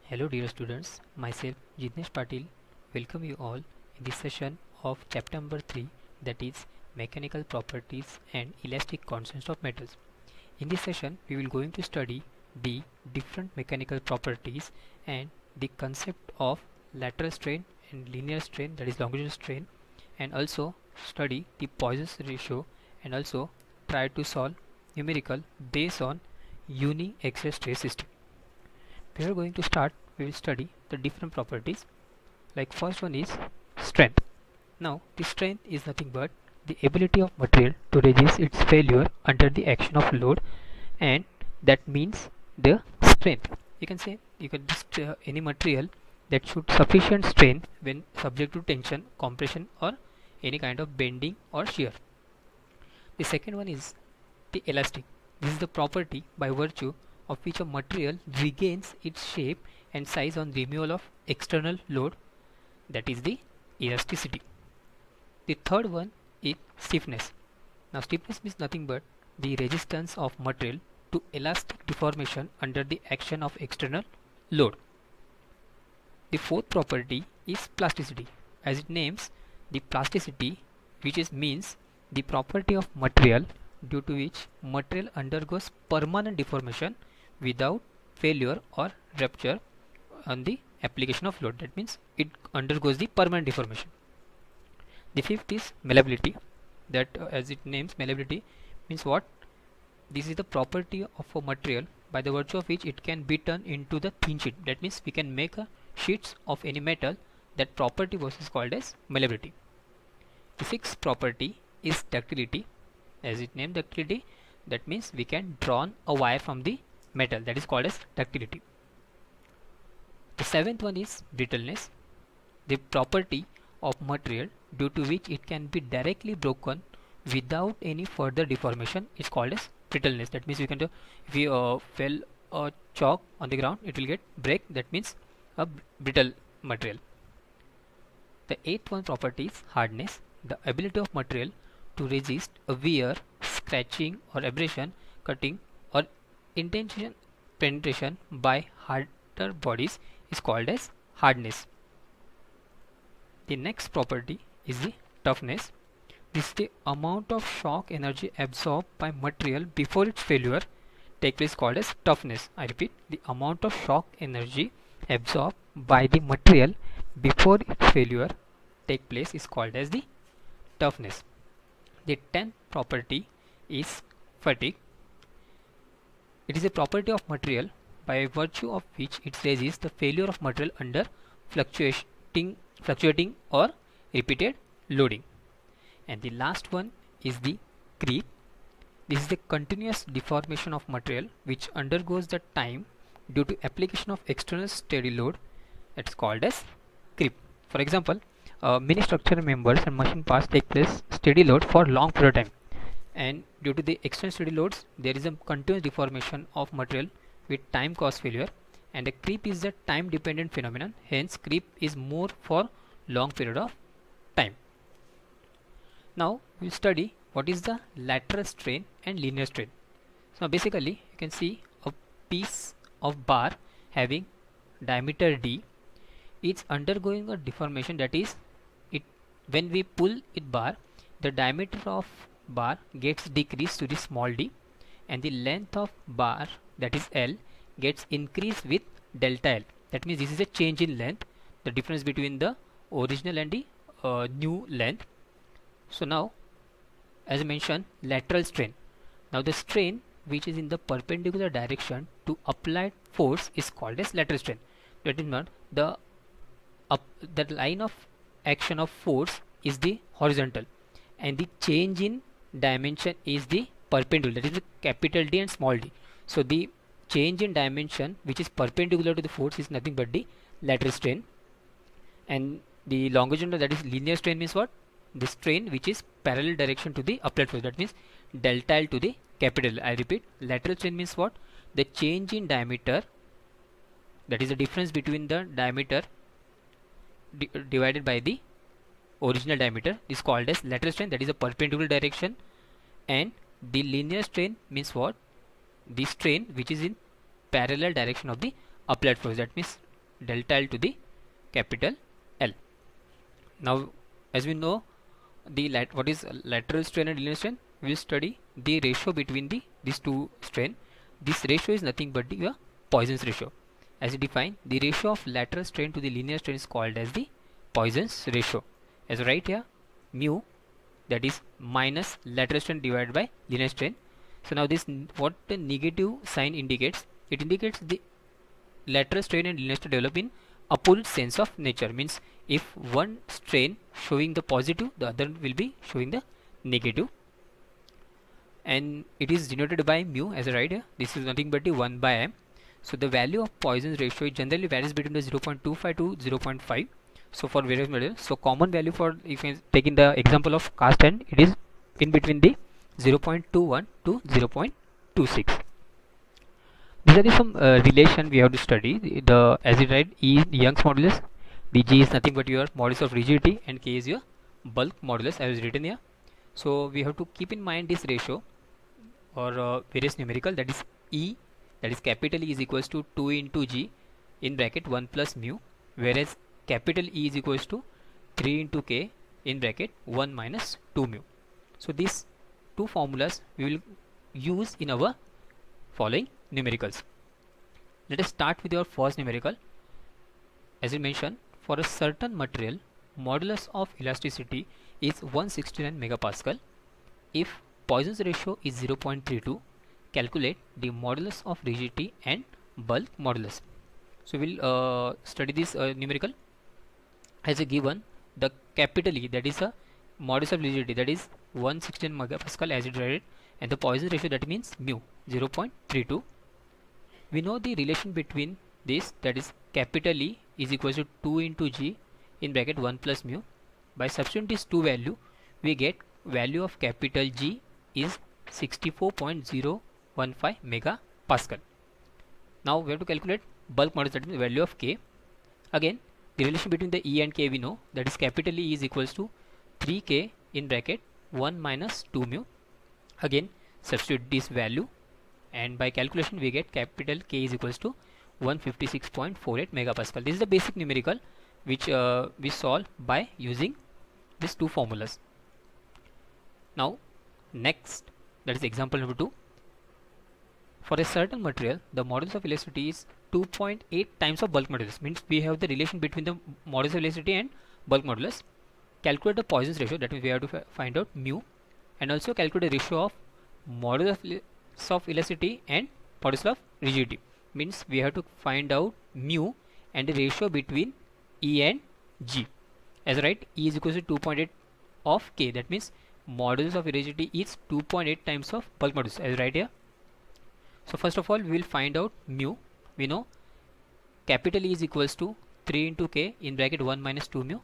Hello dear students, myself Jitnesh Patil welcome you all in this session of chapter number 3, that is mechanical properties and elastic constants of metals. In this session we will going to study the different mechanical properties and the concept of lateral strain and linear strain, that is longitudinal strain, and also study the Poisson's ratio and also try to solve numerical based on uni-axial stress system. We are going to start, we will study the different properties. Like first one is strength. Now the strength is nothing but the ability of material to resist its failure under the action of load, and that means the strength. You can say you can just any material that should sufficient strain when subject to tension, compression or any kind of bending or shear. The second one is the elastic. This is the property by virtue of which a material regains its shape and size on removal of external load, that is the elasticity. The third one is stiffness. Now stiffness means nothing but the resistance of material to elastic deformation under the action of external load. The fourth property is plasticity. As it names, the plasticity, which is means the property of material due to which material undergoes permanent deformation without failure or rupture on the application of load. That means it undergoes the permanent deformation. The fifth is malleability. That as it names, malleability means what? This is the property of a material by the virtue of which it can be turned into the thin sheet. That means we can make sheets of any metal. That property was called as malleability. The sixth property is ductility. As it named ductility, that means we can draw a wire from the metal, that is called as ductility. The seventh one is brittleness. The property of material due to which it can be directly broken without any further deformation is called as brittleness. That means we can do, if you fell a chalk on the ground, it will get break. That means a brittle material. The eighth one property is hardness. The ability of material to resist a wear, scratching or abrasion, cutting or intention penetration by harder bodies is called as hardness. The next property is the toughness. This is the amount of shock energy absorbed by material before its failure take place, called as toughness. I repeat, the amount of shock energy absorbed by the material before its failure take place is called as the toughness. The 10th property is fatigue. It is a property of material by virtue of which it resists the failure of material under fluctuating or repeated loading. And the last one is the creep. This is the continuous deformation of material which undergoes the time due to application of external steady load. It's called as creep. For example, many structural members and machine parts take place steady load for long period of time, and due to the external steady loads there is a continuous deformation of material with time cause failure, and the creep is a time dependent phenomenon. Hence creep is more for long period of time. Now we'll study what is the lateral strain and linear strain. So basically you can see a piece of bar having diameter d. It's undergoing a deformation, that is it when we pull it bar, the diameter of bar gets decreased to the small d, and the length of bar, that is L, gets increased with delta L. That means this is a change in length, the difference between the original and the new length. So now, as I mentioned, lateral strain. Now the strain which is in the perpendicular direction to applied force is called as lateral strain. That is not the line of action of force is the horizontal, and the change in dimension is the perpendicular, that is the capital D and small d. So the change in dimension which is perpendicular to the force is nothing but the lateral strain, and the longitudinal, that is linear strain, means what? The strain which is parallel direction to the applied force, that means delta L to the capital L. I repeat, lateral strain means what? The change in diameter, that is the difference between the diameter divided by the original diameter, is called as lateral strain, that is a perpendicular direction. And the linear strain means what? The strain which is in parallel direction of the applied force, that means delta L to the capital L. Now as we know what is lateral strain and linear strain, we will study the ratio between these two strain. This ratio is nothing but the Poisson's ratio. As we define, the ratio of lateral strain to the linear strain is called as the Poisson's ratio. As right here, mu, that is minus lateral strain divided by linear strain. So now this, what the negative sign indicates, it indicates the lateral strain and linear strain develop in opposite sense of nature. Means if one strain showing the positive, the other will be showing the negative, and it is denoted by mu as a right here. This is nothing but the 1 by m. So the value of Poisson's ratio generally varies between the 0.25 to 0.5. So for various materials, so common value for, if you take in the example of cast iron, it is in between the 0.21 to 0.26. These are the some relation we have to study. The as it right, E is Young's modulus, the G is nothing but your modulus of rigidity, and K is your bulk modulus as written here. So we have to keep in mind this ratio or various numerical, that is E, that is capital E is equals to 2 into G in bracket 1 plus mu, whereas capital E is equals to 3 into K in bracket 1 minus 2 mu. So these two formulas we will use in our following numericals. Let us start with your first numerical. As we mentioned, for a certain material, modulus of elasticity is 169 megapascal. If Poisson's ratio is 0.32, calculate the modulus of rigidity and bulk modulus. So we'll study this numerical. As a given, the capital E, that is a modulus of rigidity, that is 169 megapascal as it read, and the Poisson's ratio, that means mu, 0.32. We know the relation between this, that is capital E is equal to 2 into G in bracket 1 plus mu. By substituting these two value, we get value of capital G is 64.015 megapascal. Now we have to calculate bulk modulus, that means value of K. Again, the relation between the E and K we know, that is capital E is equals to 3K in bracket 1 minus 2 mu. Again, substitute this value, and by calculation we get capital K is equals to 156.48 megapascal. This is the basic numerical which we solve by using these two formulas. Now next, that is example number 2. For a certain material, the modulus of elasticity is 2.8 times of bulk modulus. Means we have the relation between the modulus of elasticity and bulk modulus. Calculate the Poisson's ratio, that means we have to find out mu, and also calculate the ratio of modulus of elasticity and modulus of rigidity. Means we have to find out mu and the ratio between E and G. As right, E is equal to 2.8 of K, that means modulus of rigidity is 2.8 times of bulk modulus as right here. So first of all we will find out mu. We know capital E is equals to 3 into K in bracket 1 minus 2 mu.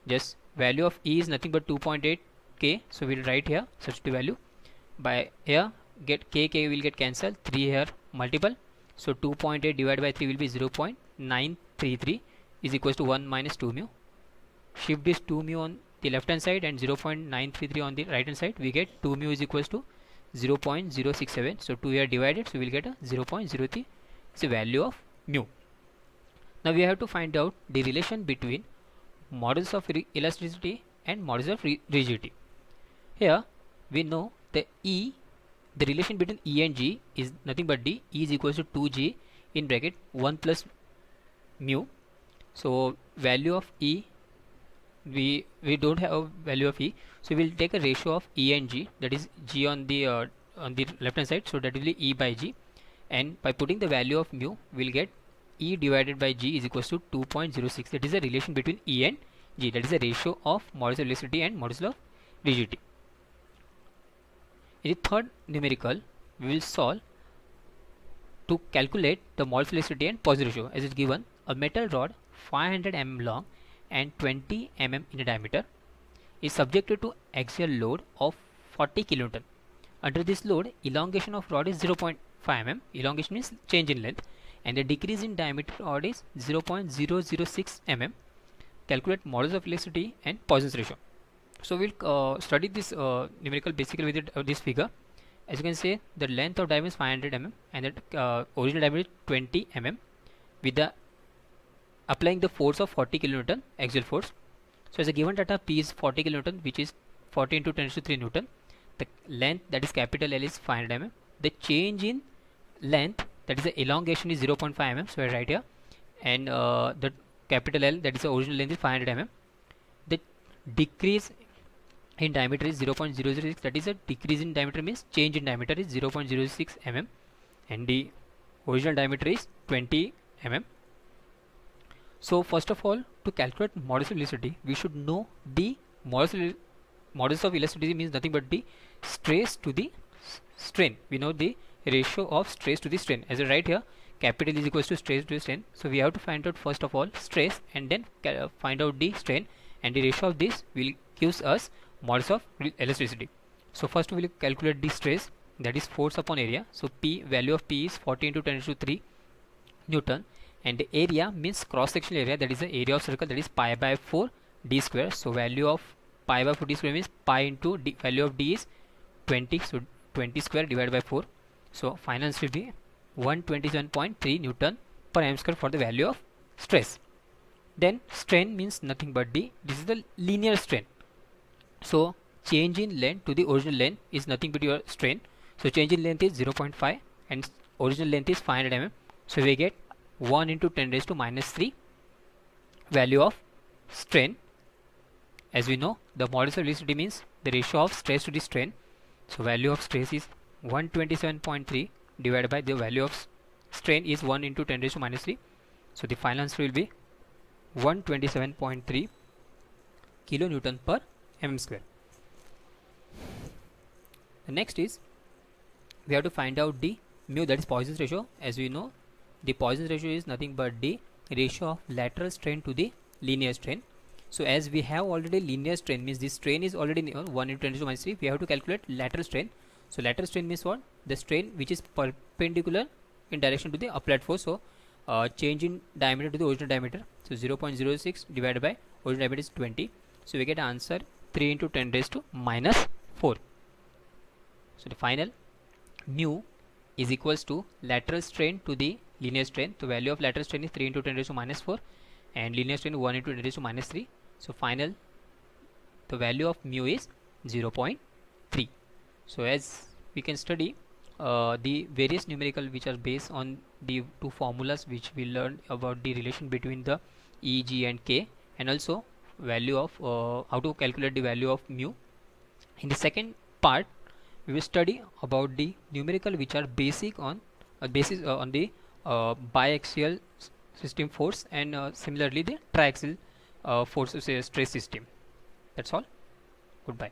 Just value of E is nothing but 2.8 K, so we will write here substitute value. By here get K will get cancelled, 3 here multiple, so 2.8 divided by 3 will be 0.933 is equals to 1 minus 2 mu. Shift this 2 mu on the left hand side and 0.933 on the right hand side, we get 2 mu is equals to 0.067. So 2 here divided, so we will get a 0.03. It's a value of mu. Now we have to find out the relation between modulus of elasticity and modulus of rigidity. Here we know the relation between E and G is nothing but D. E is equals to 2G in bracket 1 plus mu. So value of E, we don't have value of E, so we will take a ratio of E and G, that is G on the left hand side, so that will be E by G, and by putting the value of mu we will get E divided by G is equals to 2.06. That is a relation between E and G, that is a ratio of modulus of elasticity and modulus of rigidity. In the third numerical, we will solve to calculate the modulus of elasticity and Poisson ratio. As is given, a metal rod 500 mm long and 20 mm in diameter is subjected to axial load of 40 kilonewton. Under this load, elongation of rod is 0.5 mm. Elongation means change in length, and the decrease in diameter rod is 0.006 mm. Calculate modulus of elasticity and Poisson's ratio. So we'll study this numerical basically with this figure. As you can see, the length of diamond is 500 mm and the original diameter is 20 mm with the applying the force of 40 kilonewton axial force. So as a given data, P is 40 kilonewton, which is 40 into 10 to 3 Newton. The length, that is capital L, is 500 mm. The change in length, that is the elongation, is 0.5 mm. So I write here, and the capital L, that is the original length, is 500 mm. The decrease in diameter is 0.006. That is a decrease in diameter means change in diameter is 0.06 mm, and the original diameter is 20 mm. So first of all, to calculate modulus of elasticity, we should know the modulus of elasticity means nothing but the stress to the strain. We know the ratio of stress to the strain. As I write here, capital is equals to stress to the strain. So we have to find out first of all stress, and then find out the strain, and the ratio of this will gives us modulus of elasticity. So first we will calculate the stress, that is force upon area. So P, value of P is 40 into 10 to 3 Newton, and the area means cross sectional area, that is the area of circle, that is pi by 4 d square. So value of pi by 4 d square means pi into d, value of d is 20, so 20 square divided by 4. So final answer will be 127.3 Newton per mm square for the value of stress. Then strain means nothing but this is the linear strain. So change in length to the original length is nothing but your strain. So change in length is 0.5 and original length is 500 mm. So we get 1 into 10 raised to minus 3 value of strain. As we know, the modulus of elasticity means the ratio of stress to the strain. So value of stress is 127.3 divided by the value of strain is 1 into 10 raised to minus 3. So the final answer will be 127.3 kilonewton per mm square. The next is we have to find out the mu, that is Poisson's ratio. As we know, the Poisson's ratio is nothing but the ratio of lateral strain to the linear strain. So as we have already linear strain, means this strain is already 1 into 10 to minus 3, we have to calculate lateral strain. So lateral strain means what? The strain which is perpendicular in direction to the applied force. So change in diameter to the original diameter. So 0.06 divided by original diameter is 20. So we get answer 3 into 10 raised to minus 4. So the final mu is equals to lateral strain to the linear strain. The value of lateral strain is 3 into 10 raised to minus 4, and linear strain 1 into 10 raised to minus 3. So final, the value of mu is 0.3. So as we can study the various numerical which are based on the two formulas which we learned about the relation between the E, G and K, and also value of how to calculate the value of mu. In the second part, we will study about the numerical which are basic on on the biaxial system force, and similarly the triaxial force stress system. That's all. Goodbye.